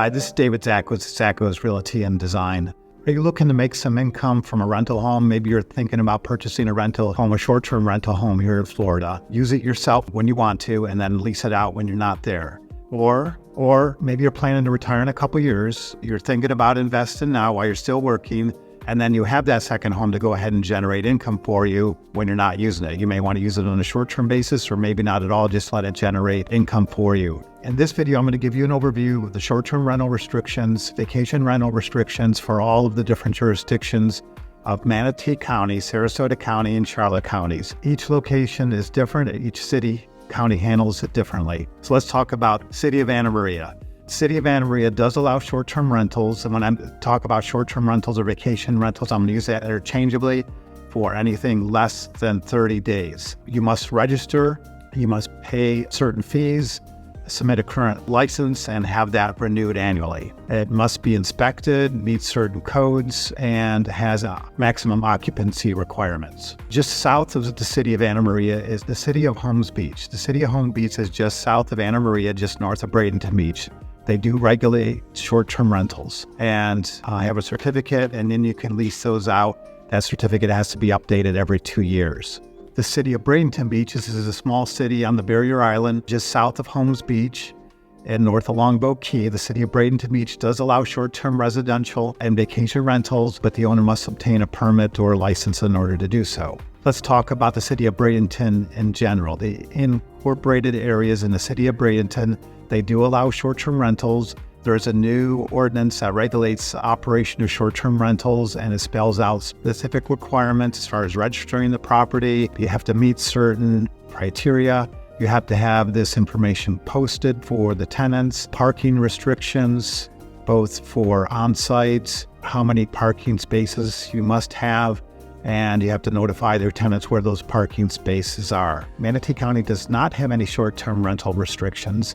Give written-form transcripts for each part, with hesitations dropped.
Hi, this is David Zachos, Zachos Realty and Design. Are you looking to make some income from a rental home? Maybe you're thinking about purchasing a rental home, a short-term rental home here in Florida. Use it yourself when you want to and then lease it out when you're not there. Or maybe you're planning to retire in a couple years. You're thinking about investing now while you're still working, and then you have that second home to go ahead and generate income for you when you're not using it. You may want to use it on a short-term basis or maybe not at all, just let it generate income for you. In this video, I'm going to give you an overview of the short-term rental restrictions, vacation rental restrictions for all of the different jurisdictions of Manatee County, Sarasota County, and Charlotte counties. Each location is different. Each city, county handles it differently. So let's talk about City of Anna Maria. City of Anna Maria does allow short-term rentals. And when I talk about short-term rentals or vacation rentals, I'm going to use that interchangeably for anything less than 30 days. You must register, you must pay certain fees, submit a current license, and have that renewed annually. It must be inspected, meet certain codes, and has maximum occupancy requirements. Just south of the City of Anna Maria is the City of Holmes Beach. The City of Holmes Beach is just south of Anna Maria, just north of Bradenton Beach. They do regulate short-term rentals and have a certificate, and then you can lease those out. That certificate has to be updated every 2 years. The City of Bradenton Beach is a small city on the Barrier Island, just south of Holmes Beach and north of Longboat Key. The City of Bradenton Beach does allow short-term residential and vacation rentals, but the owner must obtain a permit or license in order to do so. Let's talk about the City of Bradenton in general. The incorporated areas in the City of Bradenton, they do allow short-term rentals. There's a new ordinance that regulates the operation of short-term rentals, and it spells out specific requirements as far as registering the property. You have to meet certain criteria. You have to have this information posted for the tenants, parking restrictions, both for on-site, how many parking spaces you must have, and you have to notify their tenants where those parking spaces are. Manatee County does not have any short-term rental restrictions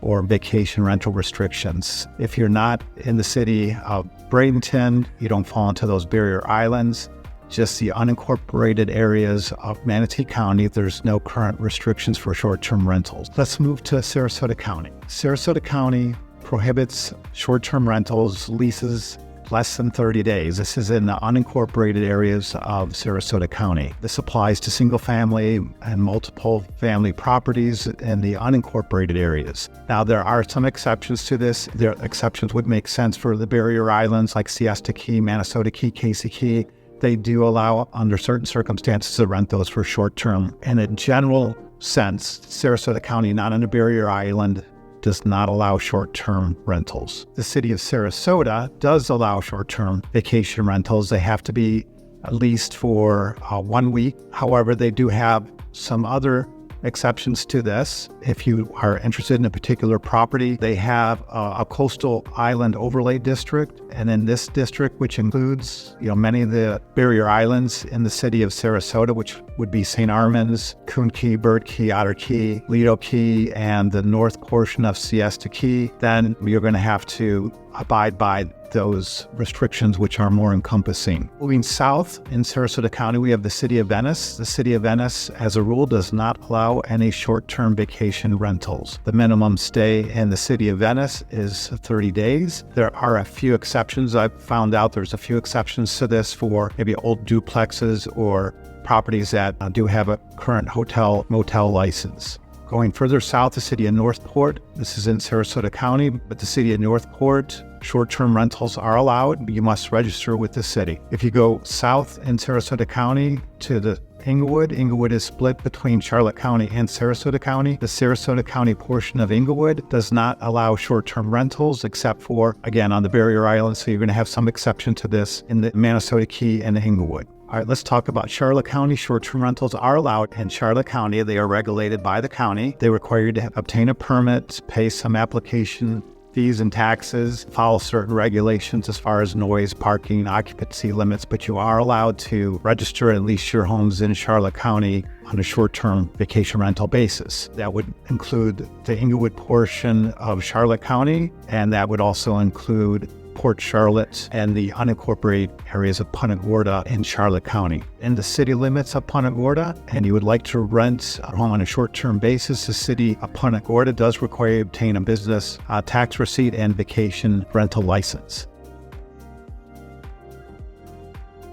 or vacation rental restrictions. If you're not in the city of Bradenton, you don't fall into those barrier islands. Just the unincorporated areas of Manatee County, there's no current restrictions for short-term rentals. Let's move to Sarasota County. Sarasota County prohibits short-term rentals, leases less than 30 days. This is in the unincorporated areas of Sarasota County. This applies to single family and multiple family properties in the unincorporated areas. Now, there are some exceptions to this. Their exceptions would make sense for the barrier islands like Siesta Key, Manasota Key, Casey Key. They do allow, under certain circumstances, to rent those for short term. And in general sense, Sarasota County, not on a barrier island, does not allow short-term rentals. The City of Sarasota does allow short-term vacation rentals. They have to be leased for 1 week. However, they do have some other exceptions to this. If you are interested in a particular property, they have a coastal island overlay district. And in this district, which includes many of the barrier islands in the city of Sarasota, which would be St. Armands, Coon Key, Bird Key, Otter Key, Lido Key, and the north portion of Siesta Key, then you're going to have to abide by those restrictions, which are more encompassing. Moving south in Sarasota County, we have the City of Venice. The City of Venice, as a rule, does not allow any short-term vacation rentals. The minimum stay in the City of Venice is 30 days. There are a few exceptions. I've found out there's a few exceptions to this for maybe old duplexes or properties that do have a current hotel-motel license. Going further south, the City of Northport. This is in Sarasota County, but the City of Northport, short-term rentals are allowed. You must register with the city. If you go south in Sarasota County to the Englewood is split between Charlotte County and Sarasota County. The Sarasota County portion of Englewood does not allow short-term rentals except for, again, on the barrier islands. So you're going to have some exception to this in the Manasota Key and Englewood. All right, let's talk about Charlotte County. Short-term rentals are allowed in Charlotte County. They are regulated by the county. They require you to obtain a permit, pay some application fees and taxes, follow certain regulations as far as noise, parking, occupancy limits, but you are allowed to register and lease your homes in Charlotte County on a short-term vacation rental basis. That would include the Englewood portion of Charlotte County, and that would also include Port Charlotte and the unincorporated areas of Punta Gorda in Charlotte County. In the city limits of Punta Gorda, and you would like to rent a home on a short-term basis, the city of Punta Gorda does require you to obtain a business tax receipt and vacation rental license.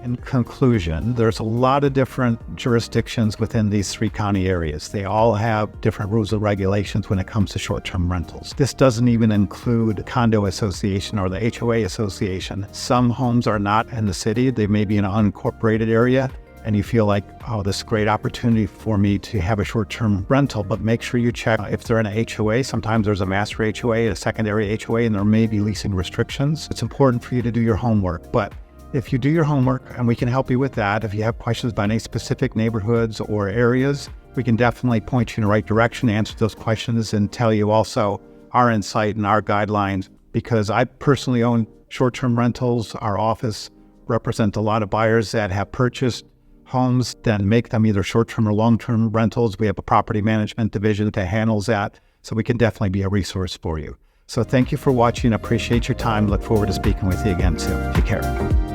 In conclusion, there's a lot of different jurisdictions within these 3 county areas. They all have different rules and regulations when it comes to short-term rentals. This doesn't even include condo association or the HOA association. Some homes are not in the city. They may be in an unincorporated area, and you feel like, oh, this is a great opportunity for me to have a short-term rental, but make sure you check if they're in a HOA. Sometimes there's a master HOA, a secondary HOA, and there may be leasing restrictions. It's important for you to do your homework, but if you do your homework, and we can help you with that, if you have questions about any specific neighborhoods or areas, we can definitely point you in the right direction, answer those questions, and tell you also our insight and our guidelines. Because I personally own short-term rentals. Our office represents a lot of buyers that have purchased homes that make them either short-term or long-term rentals. We have a property management division that handles that, so we can definitely be a resource for you. So thank you for watching. I appreciate your time. Look forward to speaking with you again soon. Take care.